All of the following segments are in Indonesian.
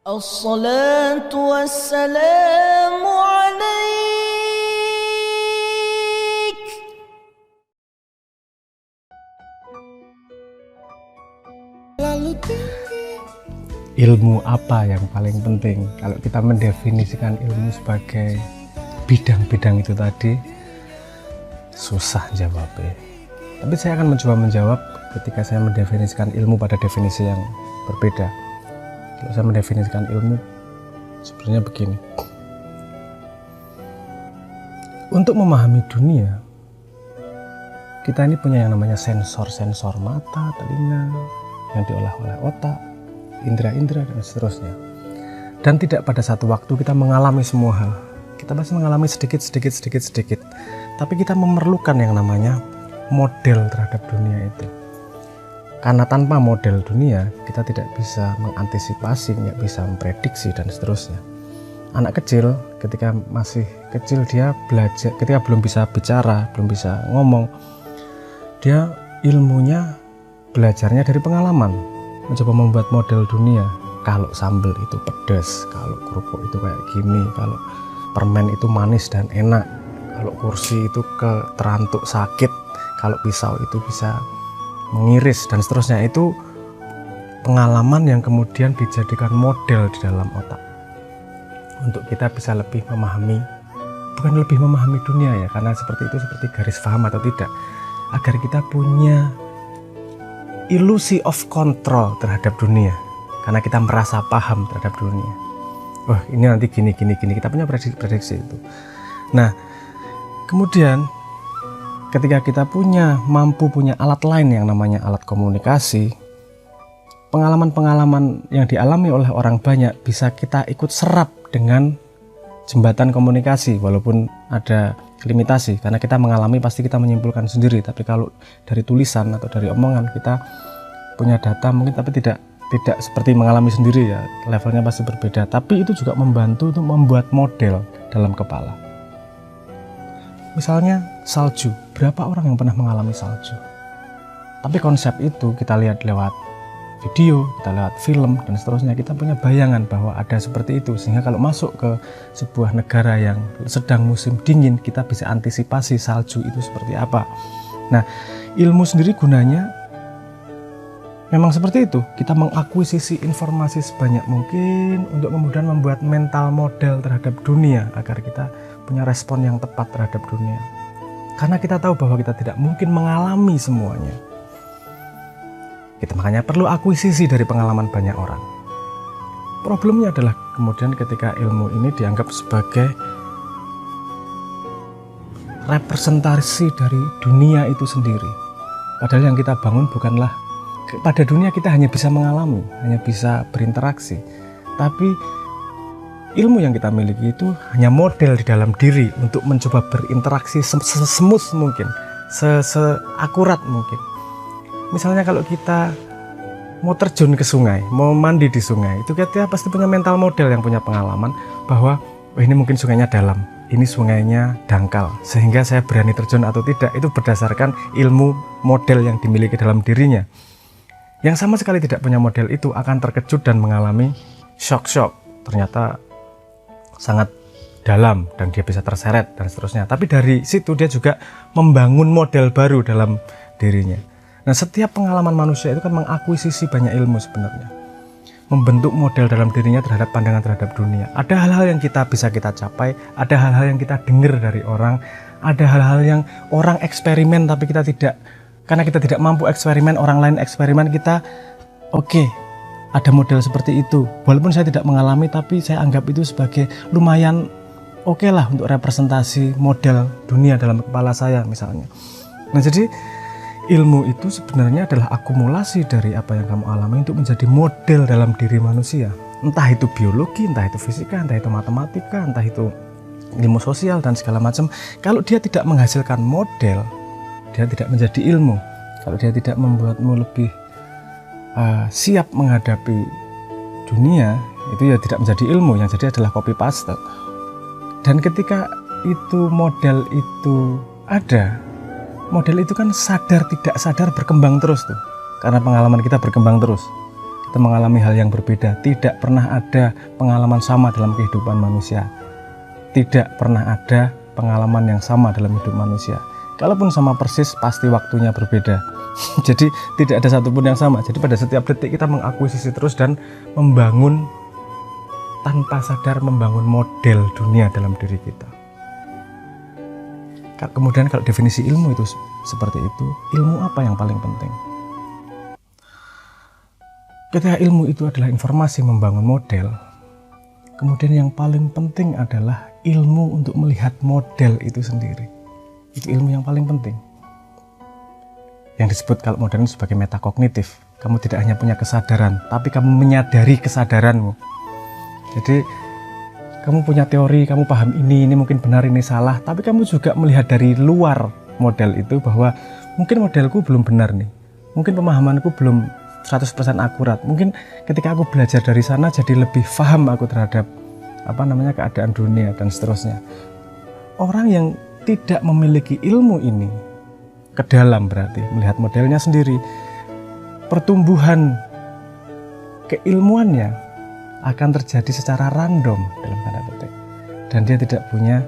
الصلاة والسلام عليك. Ilmu apa yang paling penting? Kalau kita mendefinisikan ilmu sebagai bidang-bidang itu tadi, susah jawabnya. Tapi saya akan mencoba menjawab ketika saya mendefinisikan ilmu pada definisi yang berbeda. Kalau saya mendefinisikan ilmu, sebenarnya begini. Untuk memahami dunia, kita ini punya yang namanya sensor mata, telinga, yang diolah oleh otak, indera-indera, dan seterusnya. Dan tidak pada satu waktu kita mengalami semua hal. Kita pasti mengalami sedikit. Tapi kita memerlukan yang namanya model terhadap dunia itu. Karena tanpa model dunia, kita tidak bisa mengantisipasi, tidak bisa memprediksi, dan seterusnya. Anak kecil, ketika masih kecil, dia belajar, ketika belum bisa bicara, belum bisa ngomong, dia ilmunya belajarnya dari pengalaman, mencoba membuat model dunia. Kalau sambal itu pedas, kalau kerupuk itu kayak gini, kalau permen itu manis dan enak, kalau kursi itu terantuk sakit, kalau pisau itu bisa mengiris, dan seterusnya. Itu pengalaman yang kemudian dijadikan model di dalam otak untuk kita bisa lebih memahami, bukan lebih memahami dunia ya, karena seperti itu seperti garis paham atau tidak, agar kita punya ilusi of control terhadap dunia, karena kita merasa paham terhadap dunia. Wah, ini nanti gini, kita punya prediksi itu. Nah, kemudian ketika kita mampu punya alat lain yang namanya alat komunikasi, pengalaman-pengalaman yang dialami oleh orang banyak bisa kita ikut serap dengan jembatan komunikasi, walaupun ada limitasi, karena kita mengalami pasti kita menyimpulkan sendiri. Tapi kalau dari tulisan atau dari omongan, kita punya data mungkin, tapi tidak seperti mengalami sendiri ya, levelnya pasti berbeda. Tapi itu juga membantu untuk membuat model dalam kepala. Misalnya salju, berapa orang yang pernah mengalami salju? Tapi konsep itu kita lihat lewat video, kita lihat film, dan seterusnya. Kita punya bayangan bahwa ada seperti itu, sehingga kalau masuk ke sebuah negara yang sedang musim dingin, kita bisa antisipasi salju itu seperti apa. Nah, ilmu sendiri gunanya memang seperti itu. Kita mengakuisisi informasi sebanyak mungkin untuk kemudian membuat mental model terhadap dunia, agar kita punya respon yang tepat terhadap dunia. Karena kita tahu bahwa kita tidak mungkin mengalami semuanya. Kita makanya perlu akuisisi dari pengalaman banyak orang. Problemnya adalah kemudian ketika ilmu ini dianggap sebagai representasi dari dunia itu sendiri. Padahal yang kita bangun bukanlah, pada dunia kita hanya bisa mengalami, hanya bisa berinteraksi. Tapi ilmu yang kita miliki itu hanya model di dalam diri untuk mencoba berinteraksi semut mungkin, seakurat mungkin. Misalnya kalau kita mau terjun ke sungai, mau mandi di sungai, itu kita pasti punya mental model yang punya pengalaman bahwa ini mungkin sungainya dalam, ini sungainya dangkal, sehingga saya berani terjun atau tidak. Itu berdasarkan ilmu model yang dimiliki dalam dirinya. Yang sama sekali tidak punya model itu akan terkejut dan mengalami shock. Ternyata sangat dalam dan dia bisa terseret dan seterusnya. Tapi dari situ dia juga membangun model baru dalam dirinya. Nah, setiap pengalaman manusia itu kan mengakuisisi banyak ilmu sebenarnya, membentuk model dalam dirinya terhadap pandangan terhadap dunia. Ada hal-hal yang bisa kita capai, ada hal-hal yang kita dengar dari orang, ada hal-hal yang orang eksperimen tapi kita tidak, karena kita tidak mampu eksperimen, orang lain eksperimen, kita oke, ada model seperti itu. Walaupun saya tidak mengalami, tapi saya anggap itu sebagai lumayan oke lah untuk representasi model dunia dalam kepala saya misalnya. Nah, jadi ilmu itu sebenarnya adalah akumulasi dari apa yang kamu alami untuk menjadi model dalam diri manusia. Entah itu biologi, entah itu fisika, entah itu matematika, entah itu ilmu sosial dan segala macam. Kalau dia tidak menghasilkan model, dia tidak menjadi ilmu. Kalau dia tidak membuatmu lebih siap menghadapi dunia, itu ya tidak menjadi ilmu, yang jadi adalah copy paste. Dan ketika itu model itu ada, model itu kan sadar tidak sadar berkembang terus tuh, karena pengalaman kita berkembang terus. Kita mengalami hal yang berbeda. Tidak pernah ada pengalaman sama dalam kehidupan manusia. Tidak pernah ada pengalaman yang sama dalam hidup manusia. Kalaupun sama persis, pasti waktunya berbeda. Jadi tidak ada satupun yang sama. Jadi pada setiap detik kita mengakuisisi terus dan membangun, tanpa sadar membangun model dunia dalam diri kita. Kemudian kalau definisi ilmu itu seperti itu, ilmu apa yang paling penting? Ketika ilmu itu adalah informasi membangun model, kemudian yang paling penting adalah ilmu untuk melihat model itu sendiri. Itu ilmu yang paling penting. Yang disebut kalau modern sebagai metakognitif. Kamu tidak hanya punya kesadaran, tapi kamu menyadari kesadaranmu. Jadi kamu punya teori, kamu paham ini mungkin benar, ini salah, tapi kamu juga melihat dari luar model itu bahwa mungkin modelku belum benar nih. Mungkin pemahamanku belum 100% akurat. Mungkin ketika aku belajar dari sana jadi lebih paham aku terhadap keadaan dunia dan seterusnya. Orang yang tidak memiliki ilmu ini ke dalam berarti melihat modelnya sendiri, pertumbuhan keilmuannya akan terjadi secara random dalam tanda petik, dan dia tidak punya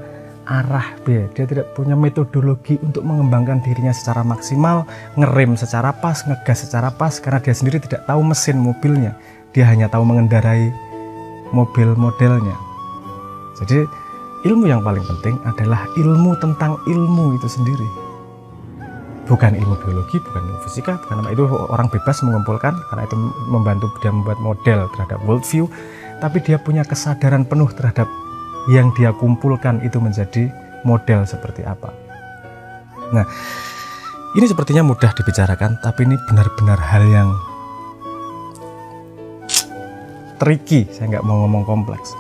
arah B, dia tidak punya metodologi untuk mengembangkan dirinya secara maksimal, ngerem secara pas, ngegas secara pas, karena dia sendiri tidak tahu mesin mobilnya, dia hanya tahu mengendarai mobil modelnya. Jadi ilmu yang paling penting adalah ilmu tentang ilmu itu sendiri, bukan ilmu biologi, bukan ilmu fisika, bukan apa itu orang bebas mengumpulkan karena itu membantu dia membuat model terhadap worldview, tapi dia punya kesadaran penuh terhadap yang dia kumpulkan itu menjadi model seperti apa. Nah, ini sepertinya mudah dibicarakan, tapi ini benar-benar hal yang tricky. Saya nggak mau ngomong kompleks.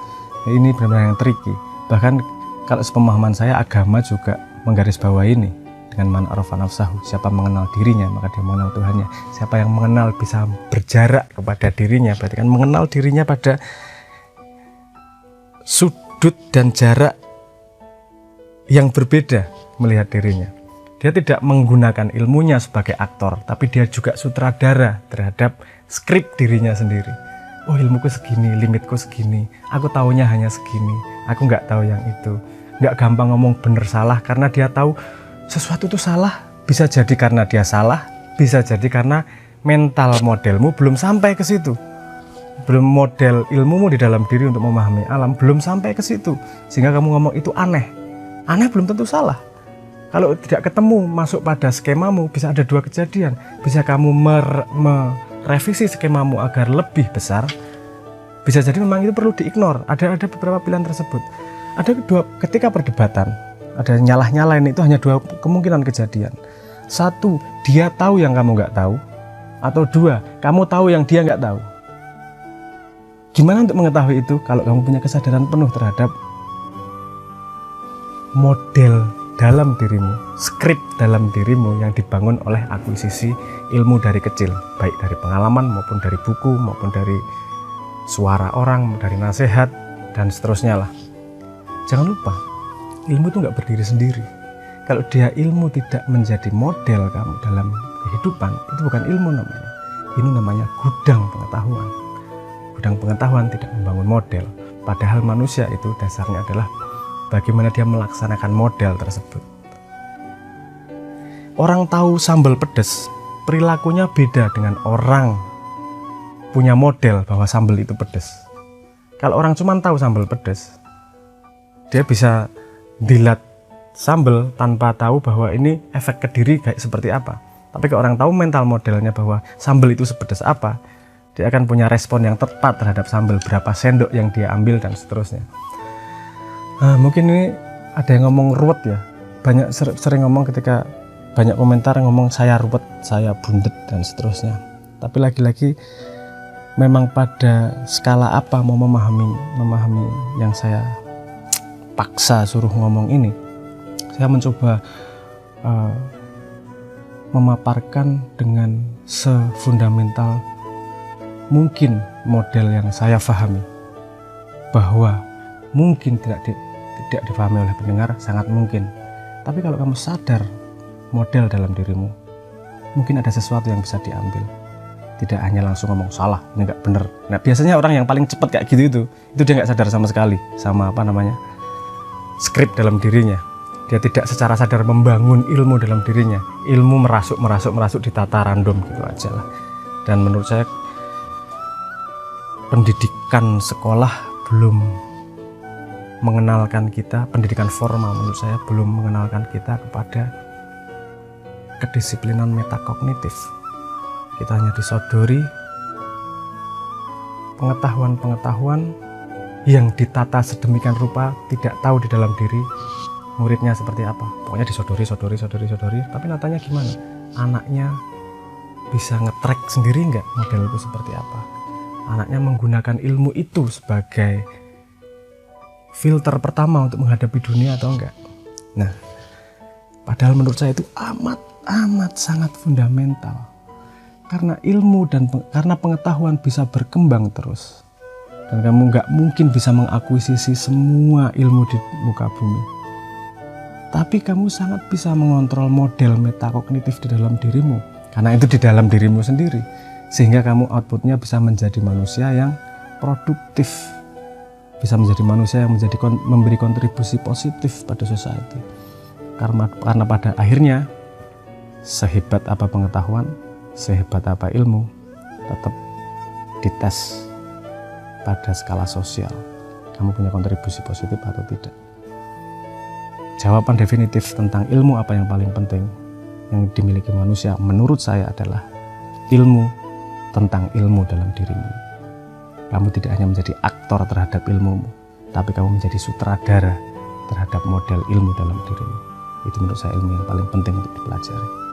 Ini benar-benar yang tricky. Bahkan kalau sepemahaman saya, agama juga menggarisbawahi ini dengan man arafa nafsahu. Siapa mengenal dirinya, maka dia mengenal Tuhannya. Siapa yang mengenal bisa berjarak kepada dirinya, berarti kan mengenal dirinya pada sudut dan jarak yang berbeda melihat dirinya. Dia tidak menggunakan ilmunya sebagai aktor, tapi dia juga sutradara terhadap skrip dirinya sendiri. Oh, ilmuku segini, limitku segini, aku taunya hanya segini, aku nggak tahu yang itu. Nggak gampang ngomong bener salah, karena dia tahu sesuatu itu salah. Bisa jadi karena dia salah, bisa jadi karena mental modelmu belum sampai ke situ. Belum model ilmumu di dalam diri untuk memahami alam belum sampai ke situ, sehingga kamu ngomong itu aneh. Aneh belum tentu salah. Kalau tidak ketemu masuk pada skemamu, bisa ada dua kejadian. Bisa kamu merevisi skemamu agar lebih besar, bisa jadi memang itu perlu diignore. Ada beberapa pilihan tersebut. Ada dua, ketika perdebatan ada nyalah-nyalain, itu hanya dua kemungkinan kejadian. Satu, dia tahu yang kamu nggak tahu, atau dua, kamu tahu yang dia nggak tahu. Gimana untuk mengetahui itu? Kalau kamu punya kesadaran penuh terhadap model dalam dirimu, skrip dalam dirimu yang dibangun oleh akuisisi ilmu dari kecil, baik dari pengalaman maupun dari buku, maupun dari suara orang, dari nasihat, dan seterusnya lah. Jangan lupa, ilmu itu nggak berdiri sendiri. Kalau dia ilmu tidak menjadi model kamu dalam kehidupan, itu bukan ilmu namanya. Ini namanya gudang pengetahuan. Gudang pengetahuan tidak membangun model, padahal manusia itu dasarnya adalah bagaimana dia melaksanakan model tersebut. Orang tahu sambal pedas, perilakunya beda dengan orang punya model bahwa sambal itu pedas. Kalau orang cuma tahu sambal pedas, dia bisa dilat sambal tanpa tahu bahwa ini efek ke diri kayak seperti apa. Tapi kalau orang tahu mental modelnya bahwa sambal itu sepedas apa, dia akan punya respon yang tepat terhadap sambal, berapa sendok yang dia ambil, dan seterusnya. Mungkin ini ada yang ngomong ruwet ya. Banyak sering ngomong ketika banyak komentar yang ngomong saya ruwet, saya bundet, dan seterusnya. Tapi lagi-lagi memang pada skala apa mau memahami yang saya paksa suruh ngomong ini. Saya mencoba memaparkan dengan sefundamental mungkin model yang saya pahami, bahwa mungkin tidak dipahami oleh pendengar, sangat mungkin. Tapi kalau kamu sadar model dalam dirimu, mungkin ada sesuatu yang bisa diambil. Tidak hanya langsung ngomong salah, ini nggak bener. Nah biasanya orang yang paling cepat kayak gitu itu dia nggak sadar sama sekali sama skrip dalam dirinya. Dia tidak secara sadar membangun ilmu dalam dirinya. Ilmu merasuk ditata random gitu aja lah. Dan menurut saya pendidikan sekolah belum mengenalkan kita, pendidikan formal menurut saya belum mengenalkan kita kepada kedisiplinan metakognitif. Kita hanya disodori pengetahuan-pengetahuan yang ditata sedemikian rupa, tidak tahu di dalam diri muridnya seperti apa. Pokoknya disodori, tapi nyatanya gimana? Anaknya bisa nge-track sendiri nggak model itu seperti apa? Anaknya menggunakan ilmu itu sebagai filter pertama untuk menghadapi dunia atau enggak? Nah, padahal menurut saya itu amat sangat fundamental. Karena ilmu dan karena pengetahuan bisa berkembang terus. Dan kamu nggak mungkin bisa mengakuisisi semua ilmu di muka bumi. Tapi kamu sangat bisa mengontrol model metakognitif di dalam dirimu. Karena itu di dalam dirimu sendiri. Sehingga kamu outputnya bisa menjadi manusia yang produktif. Bisa menjadi manusia yang memberi kontribusi positif pada society. Karena pada akhirnya, sehebat apa pengetahuan, sehebat apa ilmu, tetap dites pada skala sosial. Kamu punya kontribusi positif atau tidak? Jawaban definitif tentang ilmu apa yang paling penting yang dimiliki manusia menurut saya adalah ilmu tentang ilmu dalam dirimu. Kamu tidak hanya menjadi aktor terhadap ilmumu, tapi kamu menjadi sutradara terhadap model ilmu dalam dirimu. Itu menurut saya ilmu yang paling penting untuk dipelajari.